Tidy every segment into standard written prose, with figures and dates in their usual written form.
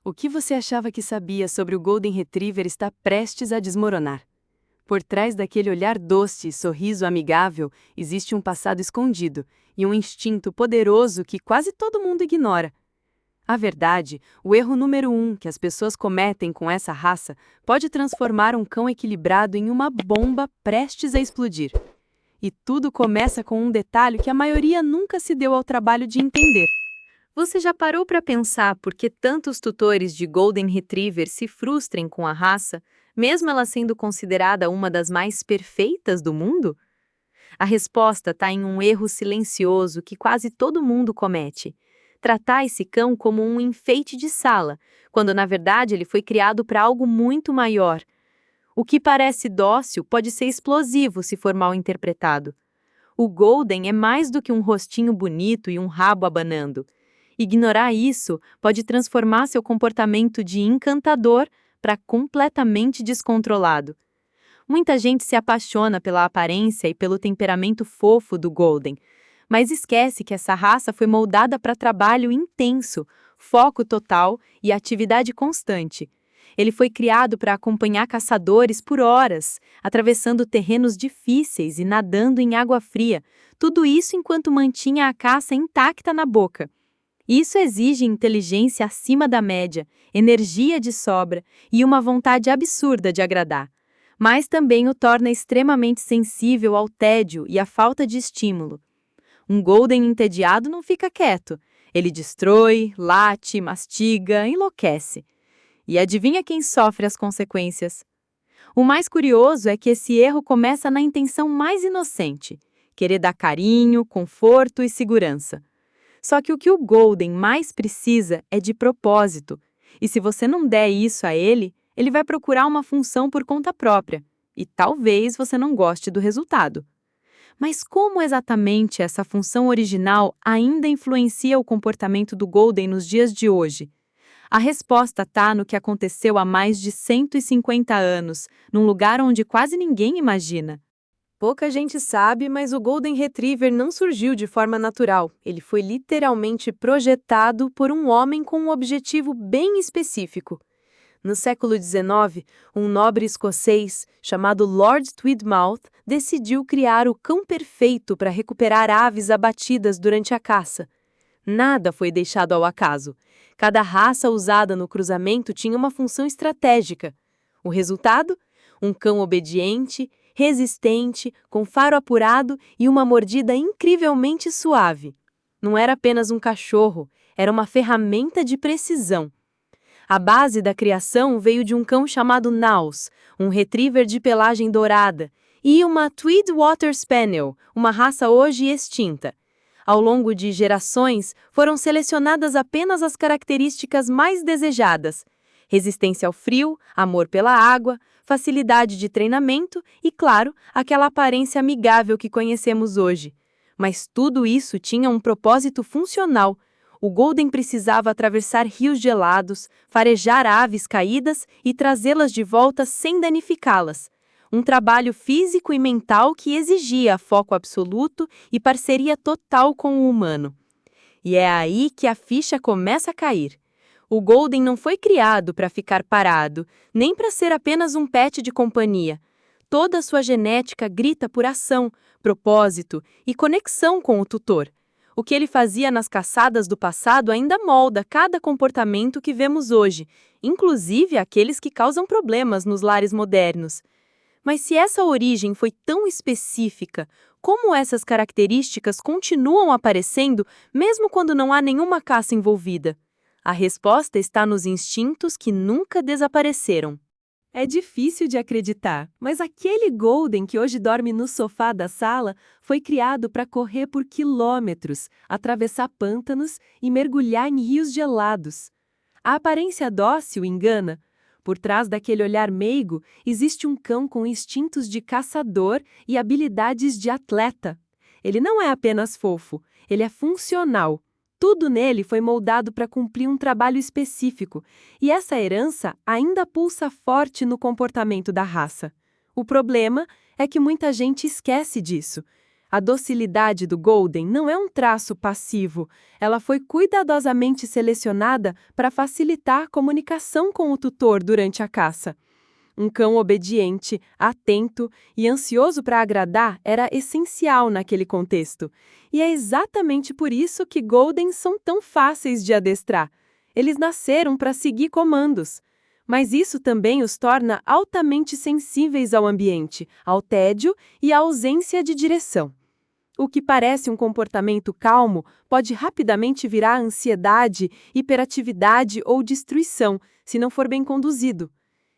O que você achava que sabia sobre o Golden Retriever está prestes a desmoronar. Por trás daquele olhar doce e sorriso amigável, existe um passado escondido e um instinto poderoso que quase todo mundo ignora. A verdade, o erro número 1 que as pessoas cometem com essa raça pode transformar um cão equilibrado em uma bomba prestes a explodir. E tudo começa com um detalhe que a maioria nunca se deu ao trabalho de entender. Você já parou para pensar por que tantos tutores de Golden Retriever se frustrem com a raça, mesmo ela sendo considerada uma das mais perfeitas do mundo? A resposta está em um erro silencioso que quase todo mundo comete: tratar esse cão como um enfeite de sala, quando na verdade ele foi criado para algo muito maior. O que parece dócil pode ser explosivo se for mal interpretado. O Golden é mais do que um rostinho bonito e um rabo abanando. Ignorar isso pode transformar seu comportamento de encantador para completamente descontrolado. Muita gente se apaixona pela aparência e pelo temperamento fofo do Golden, mas esquece que essa raça foi moldada para trabalho intenso, foco total e atividade constante. Ele foi criado para acompanhar caçadores por horas, atravessando terrenos difíceis e nadando em água fria, tudo isso enquanto mantinha a caça intacta na boca. Isso exige inteligência acima da média, energia de sobra e uma vontade absurda de agradar. Mas também o torna extremamente sensível ao tédio e à falta de estímulo. Um Golden entediado não fica quieto. Ele destrói, late, mastiga, enlouquece. E adivinha quem sofre as consequências? O mais curioso é que esse erro começa na intenção mais inocente: querer dar carinho, conforto e segurança. Só que o Golden mais precisa é de propósito. E se você não der isso a ele, ele vai procurar uma função por conta própria. E talvez você não goste do resultado. Mas como exatamente essa função original ainda influencia o comportamento do Golden nos dias de hoje? A resposta está no que aconteceu há mais de 150 anos, num lugar onde quase ninguém imagina. Pouca gente sabe, mas o Golden Retriever não surgiu de forma natural. Ele foi literalmente projetado por um homem com um objetivo bem específico. No século XIX, um nobre escocês chamado Lord Tweedmouth decidiu criar o cão perfeito para recuperar aves abatidas durante a caça. Nada foi deixado ao acaso. Cada raça usada no cruzamento tinha uma função estratégica. O resultado? Um cão obediente, resistente, com faro apurado e uma mordida incrivelmente suave. Não era apenas um cachorro, era uma ferramenta de precisão. A base da criação veio de um cão chamado Naus, um retriever de pelagem dourada, e uma Tweed Water Spaniel, uma raça hoje extinta. Ao longo de gerações, foram selecionadas apenas as características mais desejadas: resistência ao frio, amor pela água, facilidade de treinamento e, claro, aquela aparência amigável que conhecemos hoje. Mas tudo isso tinha um propósito funcional. O Golden precisava atravessar rios gelados, farejar aves caídas e trazê-las de volta sem danificá-las. Um trabalho físico e mental que exigia foco absoluto e parceria total com o humano. E é aí que a ficha começa a cair. O Golden não foi criado para ficar parado, nem para ser apenas um pet de companhia. Toda a sua genética grita por ação, propósito e conexão com o tutor. O que ele fazia nas caçadas do passado ainda molda cada comportamento que vemos hoje, inclusive aqueles que causam problemas nos lares modernos. Mas se essa origem foi tão específica, como essas características continuam aparecendo mesmo quando não há nenhuma caça envolvida? A resposta está nos instintos que nunca desapareceram. É difícil de acreditar, mas aquele Golden que hoje dorme no sofá da sala foi criado para correr por quilômetros, atravessar pântanos e mergulhar em rios gelados. A aparência dócil engana. Por trás daquele olhar meigo, existe um cão com instintos de caçador e habilidades de atleta. Ele não é apenas fofo, ele é funcional. Tudo nele foi moldado para cumprir um trabalho específico, e essa herança ainda pulsa forte no comportamento da raça. O problema é que muita gente esquece disso. A docilidade do Golden não é um traço passivo, ela foi cuidadosamente selecionada para facilitar a comunicação com o tutor durante a caça. Um cão obediente, atento e ansioso para agradar era essencial naquele contexto. E é exatamente por isso que Goldens são tão fáceis de adestrar. Eles nasceram para seguir comandos. Mas isso também os torna altamente sensíveis ao ambiente, ao tédio e à ausência de direção. O que parece um comportamento calmo pode rapidamente virar ansiedade, hiperatividade ou destruição, se não for bem conduzido.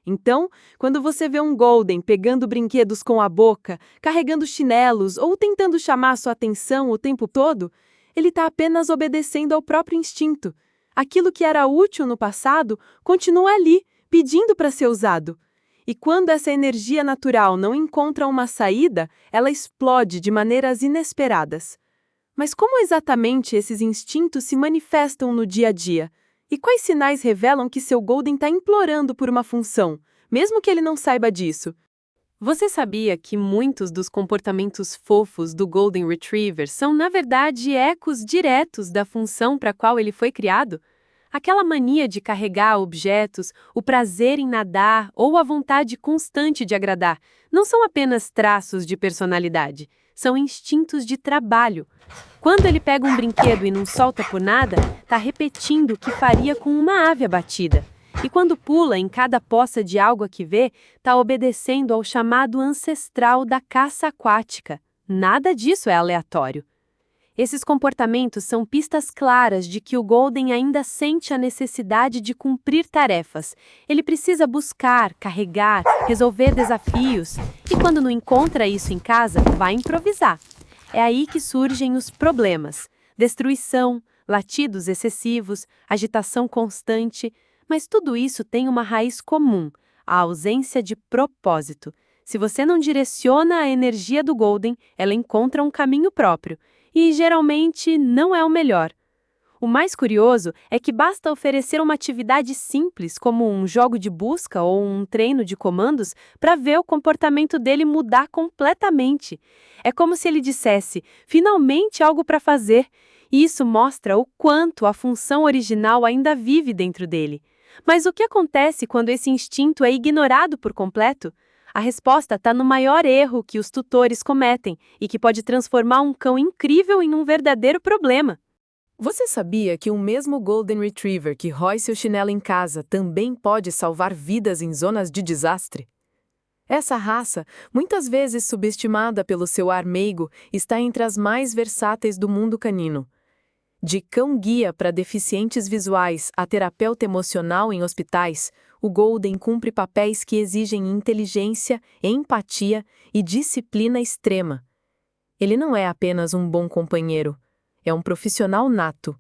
Então, quando você vê um Golden pegando brinquedos com a boca, carregando chinelos ou tentando chamar sua atenção o tempo todo, ele está apenas obedecendo ao próprio instinto. Aquilo que era útil no passado continua ali, pedindo para ser usado. E quando essa energia natural não encontra uma saída, ela explode de maneiras inesperadas. Mas como exatamente esses instintos se manifestam no dia a dia? E quais sinais revelam que seu Golden está implorando por uma função, mesmo que ele não saiba disso? Você sabia que muitos dos comportamentos fofos do Golden Retriever são, na verdade, ecos diretos da função para a qual ele foi criado? Aquela mania de carregar objetos, o prazer em nadar ou a vontade constante de agradar não são apenas traços de personalidade, são instintos de trabalho. Quando ele pega um brinquedo e não solta por nada, está repetindo o que faria com uma ave abatida. E quando pula em cada poça de água que vê, está obedecendo ao chamado ancestral da caça aquática. Nada disso é aleatório. Esses comportamentos são pistas claras de que o Golden ainda sente a necessidade de cumprir tarefas. Ele precisa buscar, carregar, resolver desafios. E quando não encontra isso em casa, vai improvisar. É aí que surgem os problemas. Destruição, latidos excessivos, agitação constante. Mas tudo isso tem uma raiz comum, a ausência de propósito. Se você não direciona a energia do Golden, ela encontra um caminho próprio. E, geralmente, não é o melhor. O mais curioso é que basta oferecer uma atividade simples, como um jogo de busca ou um treino de comandos, para ver o comportamento dele mudar completamente. É como se ele dissesse, finalmente algo para fazer, e isso mostra o quanto a função original ainda vive dentro dele. Mas o que acontece quando esse instinto é ignorado por completo? A resposta está no maior erro que os tutores cometem e que pode transformar um cão incrível em um verdadeiro problema. Você sabia que o mesmo Golden Retriever que rói seu chinelo em casa também pode salvar vidas em zonas de desastre? Essa raça, muitas vezes subestimada pelo seu ar meigo, está entre as mais versáteis do mundo canino. De cão-guia para deficientes visuais a terapeuta emocional em hospitais, o Golden cumpre papéis que exigem inteligência, empatia e disciplina extrema. Ele não é apenas um bom companheiro, é um profissional nato.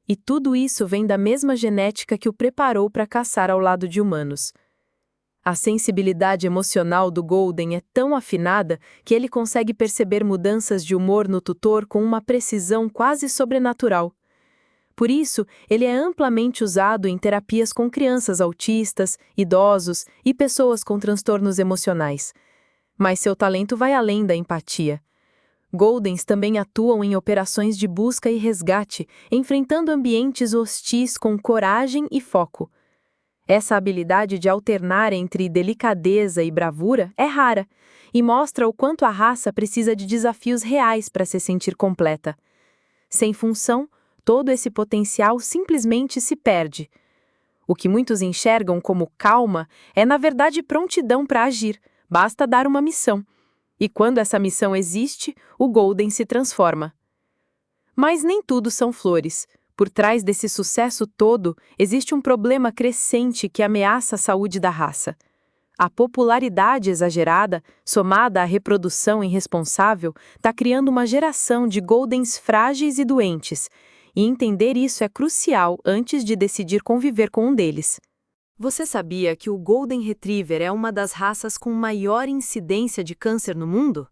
E tudo isso vem da mesma genética que o preparou para caçar ao lado de humanos. A sensibilidade emocional do Golden é tão afinada que ele consegue perceber mudanças de humor no tutor com uma precisão quase sobrenatural. Por isso, ele é amplamente usado em terapias com crianças autistas, idosos e pessoas com transtornos emocionais. Mas seu talento vai além da empatia. Goldens também atuam em operações de busca e resgate, enfrentando ambientes hostis com coragem e foco. Essa habilidade de alternar entre delicadeza e bravura é rara e mostra o quanto a raça precisa de desafios reais para se sentir completa. Sem função, todo esse potencial simplesmente se perde. O que muitos enxergam como calma é, na verdade, prontidão para agir, basta dar uma missão. E quando essa missão existe, o Golden se transforma. Mas nem tudo são flores. Por trás desse sucesso todo, existe um problema crescente que ameaça a saúde da raça. A popularidade exagerada, somada à reprodução irresponsável, está criando uma geração de Goldens frágeis e doentes, e entender isso é crucial antes de decidir conviver com um deles. Você sabia que o Golden Retriever é uma das raças com maior incidência de câncer no mundo?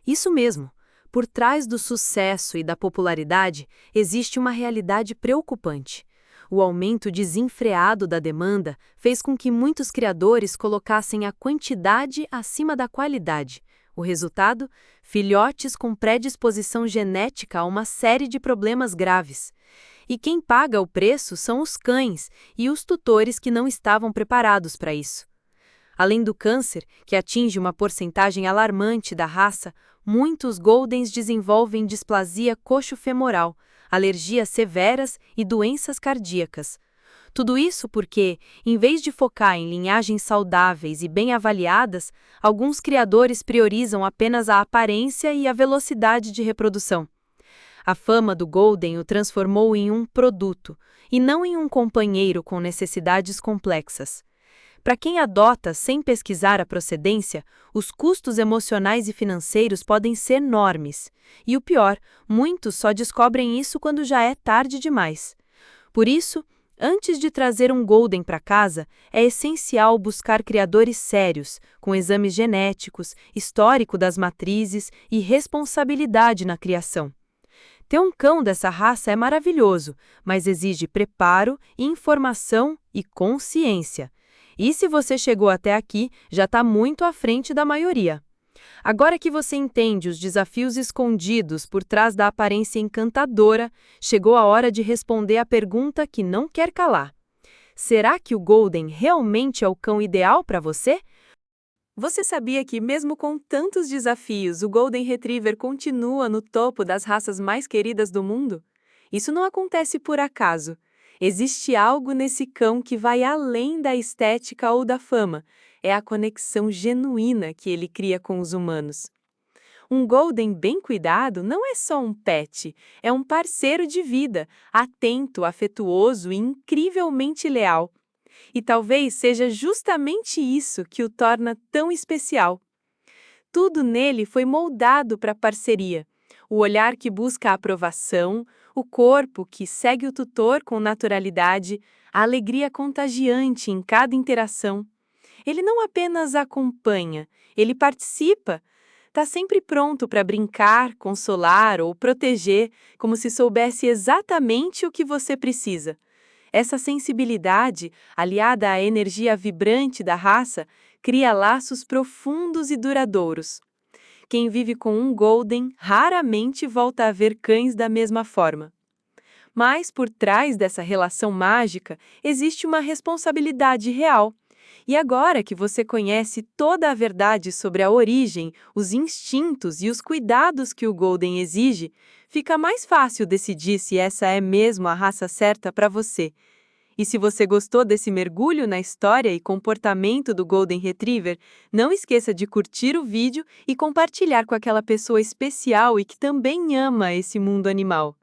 Isso mesmo. Por trás do sucesso e da popularidade, existe uma realidade preocupante. O aumento desenfreado da demanda fez com que muitos criadores colocassem a quantidade acima da qualidade, O resultado? Filhotes com predisposição genética a uma série de problemas graves. E quem paga o preço são os cães e os tutores que não estavam preparados para isso. Além do câncer, que atinge uma porcentagem alarmante da raça, muitos Goldens desenvolvem displasia coxo-femoral, alergias severas e doenças cardíacas. Tudo isso porque, em vez de focar em linhagens saudáveis e bem avaliadas, alguns criadores priorizam apenas a aparência e a velocidade de reprodução. A fama do Golden o transformou em um produto, e não em um companheiro com necessidades complexas. Para quem adota sem pesquisar a procedência, os custos emocionais e financeiros podem ser enormes. E o pior, muitos só descobrem isso quando já é tarde demais. Por isso, antes de trazer um Golden para casa, é essencial buscar criadores sérios, com exames genéticos, histórico das matrizes e responsabilidade na criação. Ter um cão dessa raça é maravilhoso, mas exige preparo, informação e consciência. E se você chegou até aqui, já está muito à frente da maioria. Agora que você entende os desafios escondidos por trás da aparência encantadora, chegou a hora de responder a pergunta que não quer calar. Será que o Golden realmente é o cão ideal para você? Você sabia que, mesmo com tantos desafios, o Golden Retriever continua no topo das raças mais queridas do mundo? Isso não acontece por acaso. Existe algo nesse cão que vai além da estética ou da fama. É a conexão genuína que ele cria com os humanos. Um Golden bem cuidado não é só um pet, é um parceiro de vida, atento, afetuoso e incrivelmente leal. E talvez seja justamente isso que o torna tão especial. Tudo nele foi moldado para a parceria. O olhar que busca a aprovação, o corpo que segue o tutor com naturalidade, a alegria contagiante em cada interação. Ele não apenas acompanha, ele participa. Está sempre pronto para brincar, consolar ou proteger, como se soubesse exatamente o que você precisa. Essa sensibilidade, aliada à energia vibrante da raça, cria laços profundos e duradouros. Quem vive com um Golden raramente volta a ver cães da mesma forma. Mas, por trás dessa relação mágica, existe uma responsabilidade real. E agora que você conhece toda a verdade sobre a origem, os instintos e os cuidados que o Golden exige, fica mais fácil decidir se essa é mesmo a raça certa para você. E se você gostou desse mergulho na história e comportamento do Golden Retriever, não esqueça de curtir o vídeo e compartilhar com aquela pessoa especial e que também ama esse mundo animal.